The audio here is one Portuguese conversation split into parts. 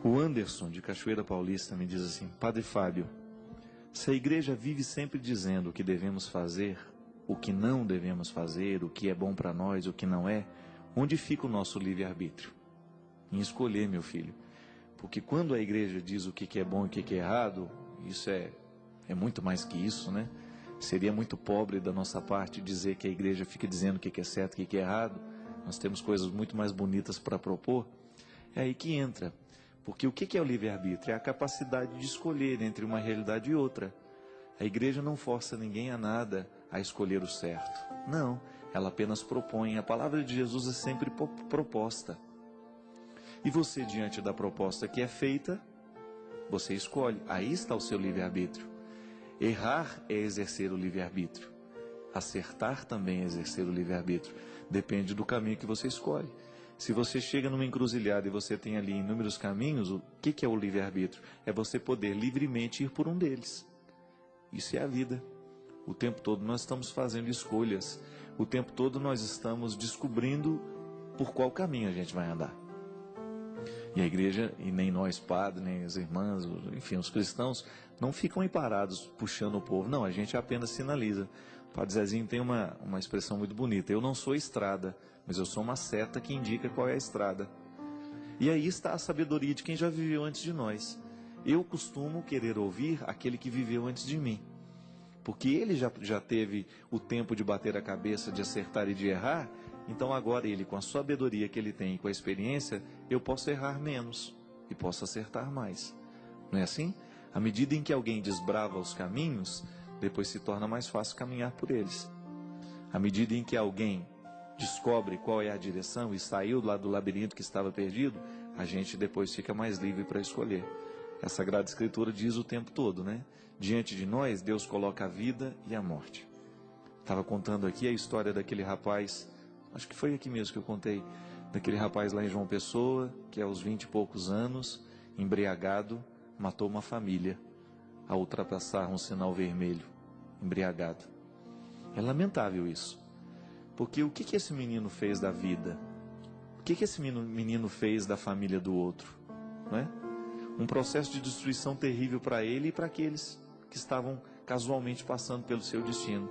O Anderson, de Cachoeira Paulista, me diz assim: Padre Fábio, se a igreja vive sempre dizendo o que devemos fazer, o que não devemos fazer, o que é bom para nós, o que não é, onde fica o nosso livre-arbítrio? Em escolher, meu filho. Porque quando a igreja diz o que é bom e o que é errado, isso é muito mais que isso, né? Seria muito pobre da nossa parte dizer que a igreja fica dizendo o que é certo e o que é errado. Nós temos coisas muito mais bonitas para propor. É aí que entra. Porque o que é o livre-arbítrio? É a capacidade de escolher entre uma realidade e outra. A igreja não força ninguém a nada, a escolher o certo. Não, ela apenas propõe. A palavra de Jesus é sempre proposta. E você, diante da proposta que é feita, você escolhe. Aí está o seu livre-arbítrio. Errar é exercer o livre-arbítrio. Acertar também é exercer o livre-arbítrio. Depende do caminho que você escolhe. Se você chega numa encruzilhada e você tem ali inúmeros caminhos, o que é o livre-arbítrio? É você poder livremente ir por um deles. Isso é a vida. O tempo todo nós estamos fazendo escolhas. O tempo todo nós estamos descobrindo por qual caminho a gente vai andar. E a igreja, e nem nós padres, nem as irmãs, enfim, os cristãos, não ficam aí parados puxando o povo. Não, a gente apenas sinaliza. O Padre Zezinho tem uma expressão muito bonita: eu não sou estrada, mas eu sou uma seta que indica qual é a estrada. E aí está a sabedoria de quem já viveu antes de nós. Eu costumo querer ouvir aquele que viveu antes de mim, porque ele já teve o tempo de bater a cabeça, de acertar e de errar. Então agora ele, com a sabedoria que ele tem e com a experiência, eu posso errar menos e posso acertar mais. Não é assim? À medida em que alguém desbrava os caminhos, depois se torna mais fácil caminhar por eles. À medida em que alguém descobre qual é a direção e saiu lá do labirinto que estava perdido, a gente depois fica mais livre para escolher. A Sagrada Escritura diz o tempo todo, né? Diante de nós, Deus coloca a vida e a morte. Estava contando aqui a história daquele rapaz, acho que foi aqui mesmo que eu contei, daquele rapaz lá em João Pessoa, que aos 20 e poucos anos, embriagado, matou uma família, ao ultrapassar um sinal vermelho, embriagado. É lamentável isso, porque o que esse menino fez da vida? O que esse menino fez da família do outro? Não é? Um processo de destruição terrível para ele e para aqueles que estavam casualmente passando pelo seu destino.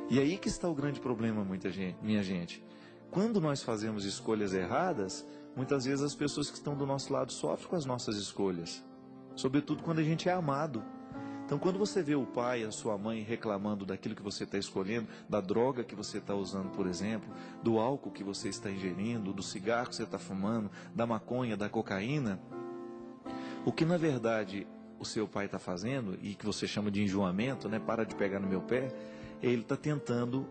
E aí que está o grande problema, minha gente. Quando nós fazemos escolhas erradas, muitas vezes as pessoas que estão do nosso lado sofrem com as nossas escolhas. Sobretudo quando a gente é amado. Então quando você vê o pai, a sua mãe reclamando daquilo que você está escolhendo, da droga que você está usando, por exemplo, do álcool que você está ingerindo, do cigarro que você está fumando, da maconha, da cocaína, o que na verdade o seu pai está fazendo, e que você chama de enjoamento, né? Para de pegar no meu pé, ele está tentando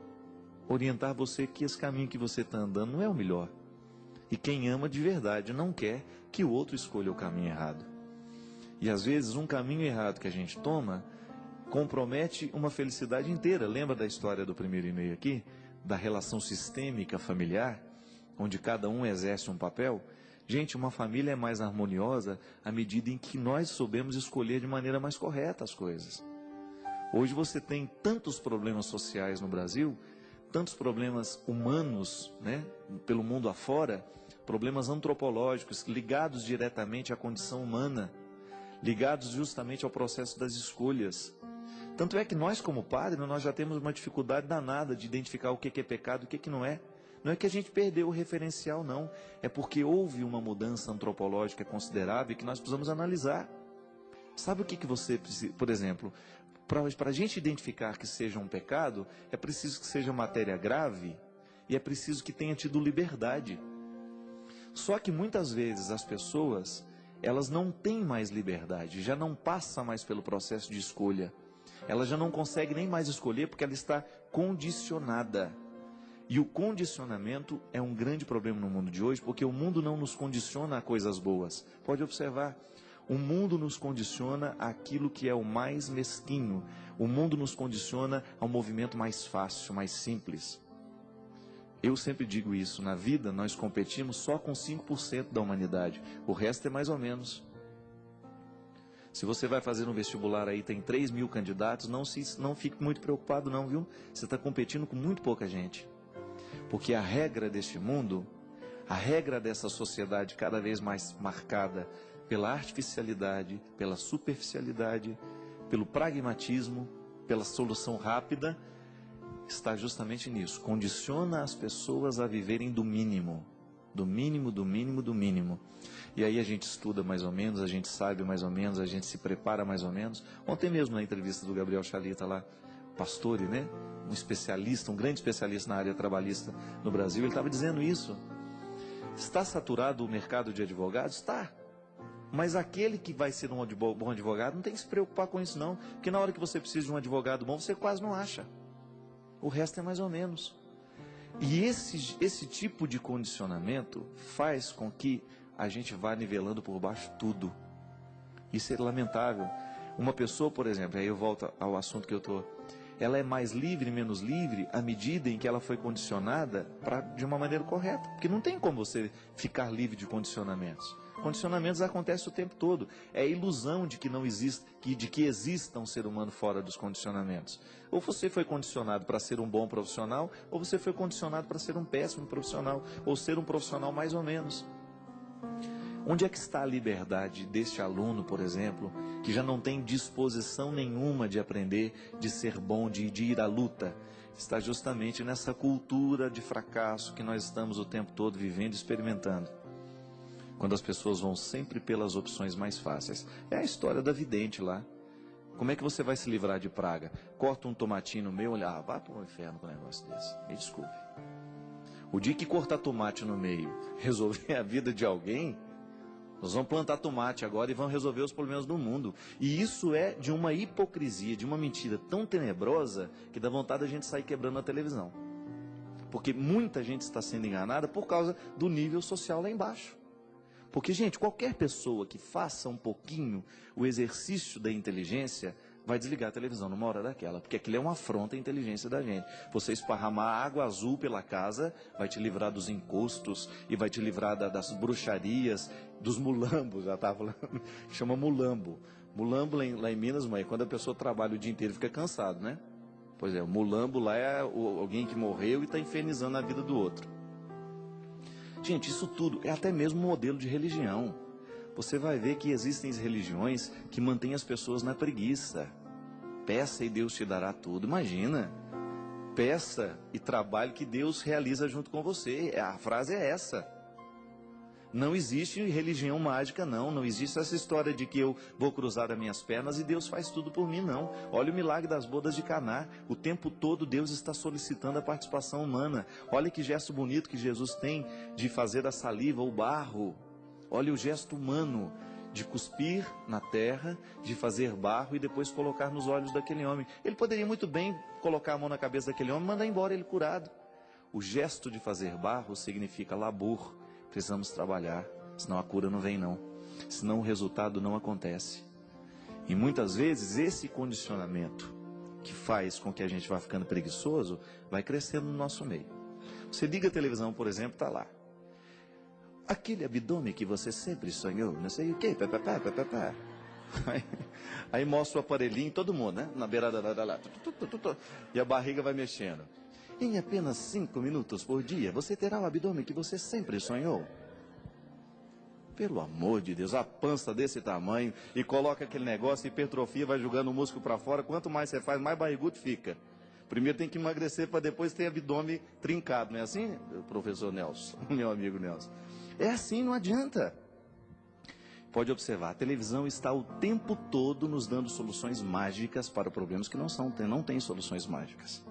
orientar você que esse caminho que você está andando não é o melhor. E quem ama de verdade não quer que o outro escolha o caminho errado. E às vezes um caminho errado que a gente toma compromete uma felicidade inteira. Lembra da história do primeiro e-mail aqui? Da relação sistêmica familiar, onde cada um exerce um papel? Gente, uma família é mais harmoniosa à medida em que nós soubemos escolher de maneira mais correta as coisas. Hoje você tem tantos problemas sociais no Brasil, tantos problemas humanos, né, pelo mundo afora, problemas antropológicos ligados diretamente à condição humana, ligados justamente ao processo das escolhas. Tanto é que nós, como padres, nós já temos uma dificuldade danada de identificar o que é pecado e o que não é. Não é que a gente perdeu o referencial, não. É porque houve uma mudança antropológica considerável que nós precisamos analisar. Sabe o que você precisa, por exemplo, para a gente identificar que seja um pecado, é preciso que seja matéria grave e é preciso que tenha tido liberdade. Só que muitas vezes as pessoas, elas não têm mais liberdade, já não passa mais pelo processo de escolha. Ela já não consegue nem mais escolher porque ela está condicionada. E o condicionamento é um grande problema no mundo de hoje, porque o mundo não nos condiciona a coisas boas. Pode observar, o mundo nos condiciona àquilo que é o mais mesquinho. O mundo nos condiciona ao movimento mais fácil, mais simples. Eu sempre digo isso, na vida nós competimos só com 5% da humanidade, o resto é mais ou menos. Se você vai fazer um vestibular aí, tem 3.000 candidatos, não fique muito preocupado não, viu? Você está competindo com muito pouca gente. Porque a regra deste mundo, a regra dessa sociedade cada vez mais marcada pela artificialidade, pela superficialidade, pelo pragmatismo, pela solução rápida, está justamente nisso. Condiciona as pessoas a viverem do mínimo. Do mínimo, do mínimo, do mínimo. E aí a gente estuda mais ou menos, a gente sabe mais ou menos, a gente se prepara mais ou menos. Ontem mesmo na entrevista do Gabriel Chalita lá, pastor, né? Um especialista, um grande especialista na área trabalhista no Brasil, ele estava dizendo isso. Está saturado o mercado de advogados? Está. Mas aquele que vai ser um bom advogado não tem que se preocupar com isso não, porque na hora que você precisa de um advogado bom, você quase não acha. O resto é mais ou menos. E esse tipo de condicionamento faz com que a gente vá nivelando por baixo tudo. Isso é lamentável. Uma pessoa, por exemplo, aí eu volto ao assunto que eu estou... Ela é mais livre, menos livre, à medida em que ela foi condicionada de uma maneira correta. Porque não tem como você ficar livre de condicionamentos. Condicionamentos acontecem o tempo todo. É a ilusão de que não existe, de que exista um ser humano fora dos condicionamentos. Ou você foi condicionado para ser um bom profissional, ou você foi condicionado para ser um péssimo profissional, ou ser um profissional mais ou menos. Onde é que está a liberdade deste aluno, por exemplo, que já não tem disposição nenhuma de aprender, de ser bom, de ir à luta? Está justamente nessa cultura de fracasso que nós estamos o tempo todo vivendo e experimentando. Quando as pessoas vão sempre pelas opções mais fáceis. É a história da vidente lá. Como é que você vai se livrar de praga? Corta um tomatinho no meio, olha, vá para o inferno com um negócio desse. Me desculpe. O dia que cortar tomate no meio resolver a vida de alguém... Nós vamos plantar tomate agora e vamos resolver os problemas do mundo. E isso é de uma hipocrisia, de uma mentira tão tenebrosa que dá vontade da gente sair quebrando a televisão. Porque muita gente está sendo enganada por causa do nível social lá embaixo. Porque, gente, qualquer pessoa que faça um pouquinho o exercício da inteligência vai desligar a televisão numa hora daquela, porque aquilo é uma afronta à inteligência da gente. Você esparramar água azul pela casa vai te livrar dos encostos e vai te livrar das bruxarias, dos mulambos, já estava falando, chama mulambo. Mulambo lá em Minas, mãe, quando a pessoa trabalha o dia inteiro fica cansado, né? Pois é, o mulambo lá é alguém que morreu e está infernizando a vida do outro. Gente, isso tudo é até mesmo um modelo de religião. Você vai ver que existem religiões que mantêm as pessoas na preguiça. Peça e Deus te dará tudo. Imagina. Peça e trabalhe que Deus realiza junto com você. A frase é essa. Não existe religião mágica, não. Não existe essa história de que eu vou cruzar as minhas pernas e Deus faz tudo por mim, não. Olha o milagre das bodas de Caná. O tempo todo Deus está solicitando a participação humana. Olha que gesto bonito que Jesus tem de fazer a saliva, o barro. Olha o gesto humano de cuspir na terra, de fazer barro e depois colocar nos olhos daquele homem. Ele poderia muito bem colocar a mão na cabeça daquele homem e mandar embora ele curado. O gesto de fazer barro significa labor. Precisamos trabalhar, senão a cura não vem não. Senão o resultado não acontece. E muitas vezes esse condicionamento que faz com que a gente vá ficando preguiçoso, vai crescendo no nosso meio. Você liga a televisão, por exemplo, está lá. Aquele abdômen que você sempre sonhou, não sei o quê, Aí mostra o aparelhinho, todo mundo, né? Na beirada lá, e a barriga vai mexendo. Em apenas 5 minutos por dia, você terá o abdômen que você sempre sonhou. Pelo amor de Deus, a pança desse tamanho, e coloca aquele negócio, hipertrofia, vai jogando o músculo para fora. Quanto mais você faz, mais barrigudo fica. Primeiro tem que emagrecer para depois ter abdômen trincado, não é assim, professor Nelson, meu amigo Nelson? É assim, não adianta. Pode observar, a televisão está o tempo todo nos dando soluções mágicas para problemas que não tem soluções mágicas.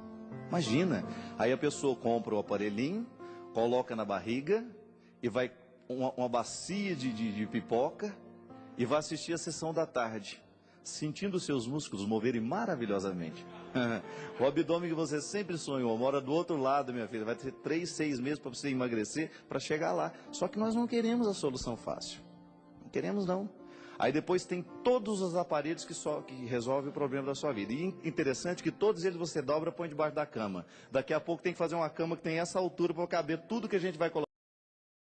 Imagina, aí a pessoa compra o aparelhinho, coloca na barriga e vai uma bacia de pipoca e vai assistir a sessão da tarde, sentindo seus músculos moverem maravilhosamente. O abdômen que você sempre sonhou mora do outro lado, minha filha. Vai ter 3, 6 meses para você emagrecer, para chegar lá. Só que nós não queremos a solução fácil. Não queremos, não. Aí depois tem todos os aparelhos que resolvem o problema da sua vida. E interessante que todos eles você dobra e põe debaixo da cama. Daqui a pouco tem que fazer uma cama que tem essa altura para caber tudo que a gente vai colocar.